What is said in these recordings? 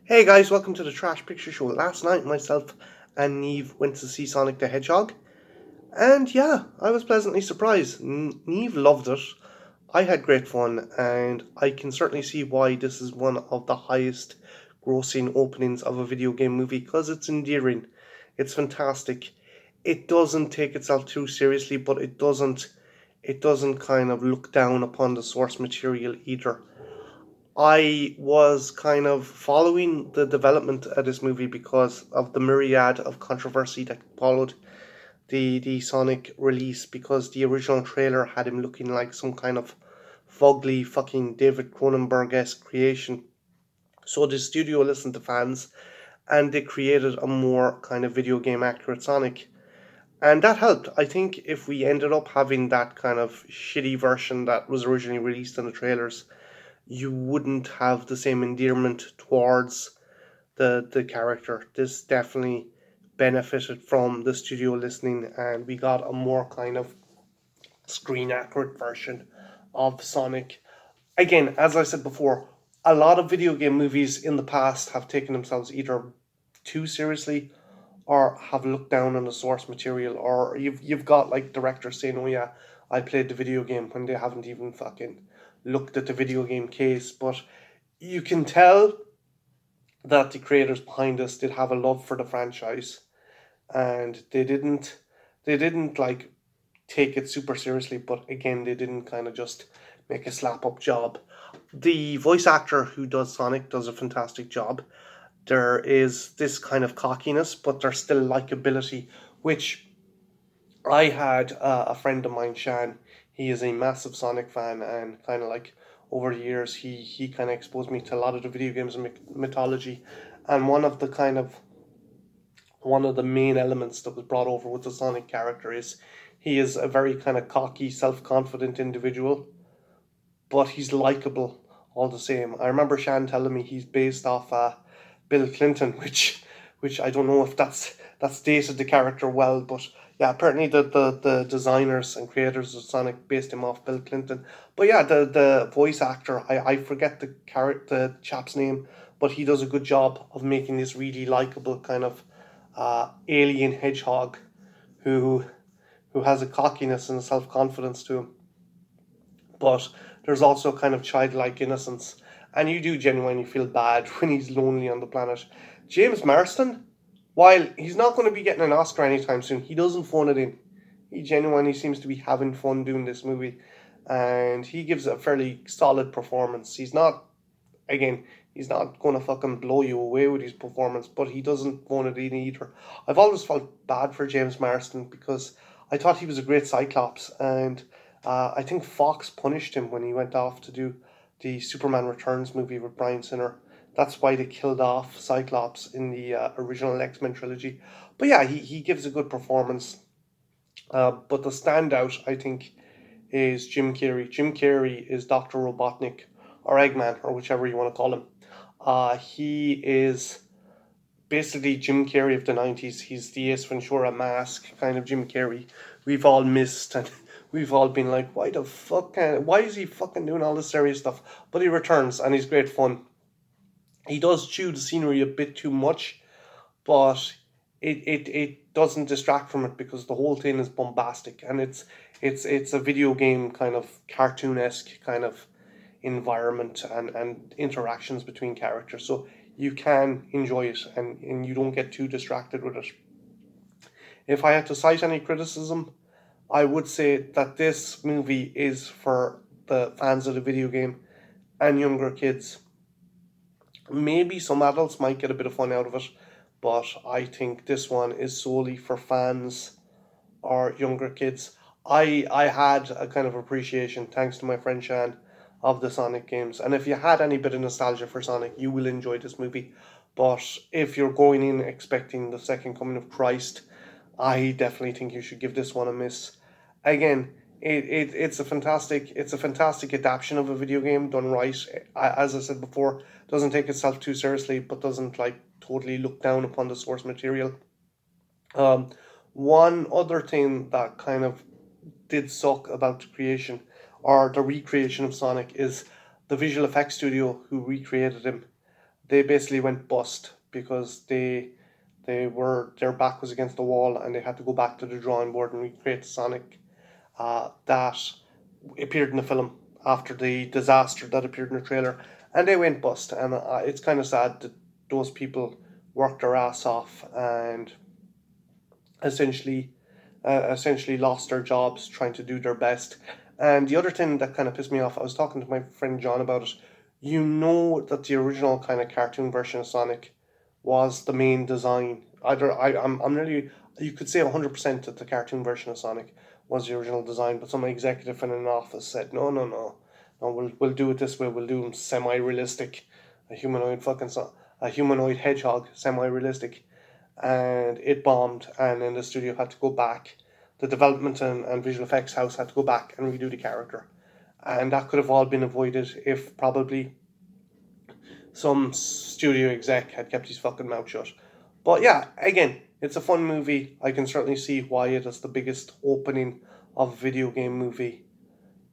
Hey guys, welcome to the Trash Picture Show. Last night, myself and Neve went to see Sonic the Hedgehog, and yeah, I was pleasantly surprised. Neve loved it. I had great fun, and I can certainly see why this is one of the highest grossing openings of a video game movie because it's endearing. It's fantastic. It doesn't take itself too seriously, but it doesn't kind of look down upon the source material either. I was kind of following the development of this movie because of the myriad of controversy that followed the Sonic release because the original trailer had him looking like some kind of fugly fucking David Cronenberg-esque creation. So the studio listened to fans and they created a more kind of video game accurate Sonic. And that helped. I think if we ended up having that kind of shitty version that was originally released in the trailers, you wouldn't have the same endearment towards the character. This definitely benefited from the studio listening, and we got a more kind of screen accurate version of Sonic. Again, as I said before, a lot of video game movies in the past have taken themselves either too seriously or have looked down on the source material, or you've got like directors saying, "Oh yeah, I played the video game," when they haven't even fucking looked at the video game case. But you can tell that the creators behind this did have a love for the franchise, and they didn't like take it super seriously. But again, they didn't kind of just make a slap up job. The voice actor who does Sonic does a fantastic job. There is this kind of cockiness, but there's still likability, which I had a friend of mine, Shan. He is a massive Sonic fan, and kind of like over the years, he kind of exposed me to a lot of the video games and mythology. And one of the main elements that was brought over with the Sonic character is he is a very kind of cocky, self confident individual, but he's likable all the same. I remember Shan telling me he's based off Bill Clinton, which I don't know if that's dated the character well, but yeah, apparently the designers and creators of Sonic based him off Bill Clinton. But yeah, the voice actor, I forget the chap's name, but he does a good job of making this really likable kind of alien hedgehog who who has a cockiness and a self confidence to him, but there's also kind of childlike innocence, and you do genuinely feel bad when he's lonely on the planet. James Marsden, while he's not going to be getting an Oscar anytime soon, he doesn't phone it in. He genuinely seems to be having fun doing this movie, and he gives a fairly solid performance. Again, he's not going to fucking blow you away with his performance, but he doesn't phone it in either. I've always felt bad for James Marsden because I thought he was a great Cyclops, and I think Fox punished him when he went off to do the Superman Returns movie with Bryan Singer. That's why they killed off Cyclops in the original X-Men trilogy. But yeah, he gives a good performance. But the standout, I think, is Jim Carrey. Jim Carrey is Dr. Robotnik, or Eggman, or whichever you want to call him. He is basically Jim Carrey of the 90s. He's the Ace Ventura mask kind of Jim Carrey we've all missed, and we've all been like, why is he fucking doing all this serious stuff? But he returns, and he's great fun. He does chew the scenery a bit too much, but it doesn't distract from it because the whole thing is bombastic, and it's a video game kind of cartoon-esque kind of environment and interactions between characters. So you can enjoy it, and you don't get too distracted with it. If I had to cite any criticism, I would say that this movie is for the fans of the video game and younger kids. Maybe some adults might get a bit of fun out of it, but I think this one is solely for fans or younger kids. I had a kind of appreciation, thanks to my friend Shan, of the Sonic games. And if you had any bit of nostalgia for Sonic, you will enjoy this movie. But if you're going in expecting the second coming of Christ, I definitely think you should give this one a miss. Again, it's a fantastic adaptation of a video game done right. As I said before, doesn't take itself too seriously, but doesn't like totally look down upon the source material. Um, One other thing that kind of did suck about the creation or the recreation of Sonic is the visual effects studio who recreated him. they basically went bust because their back was against the wall and they had to go back to the drawing board and recreate the Sonic that appeared in the film after the disaster that appeared in the trailer, and they went bust. And it's kind of sad that those people worked their ass off and essentially essentially lost their jobs trying to do their best. And the other thing that kind of pissed me off, I was talking to my friend John about it. You know that the original kind of cartoon version of Sonic was the main design. I'm really, you could say 100% that the cartoon version of Sonic was the original design, but some executive in an office said no, we'll do it this way. We'll do him semi-realistic, a humanoid a humanoid hedgehog, semi-realistic, and it bombed, and then the studio had to go back. The development and visual effects house had to go back and redo the character, and that could have all been avoided if probably some studio exec had kept his fucking mouth shut. But yeah, again, it's a fun movie. I can certainly see why it is the biggest opening of a video game movie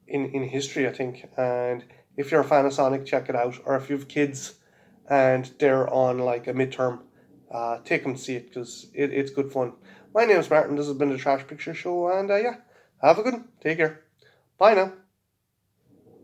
in history, I think. And if you're a fan of Sonic, check it out. Or if you have kids and they're on like a midterm, take them to see it because it's good fun. My name is Martin. This has been the Trash Picture Show, and yeah, have a good one. Take care. Bye now.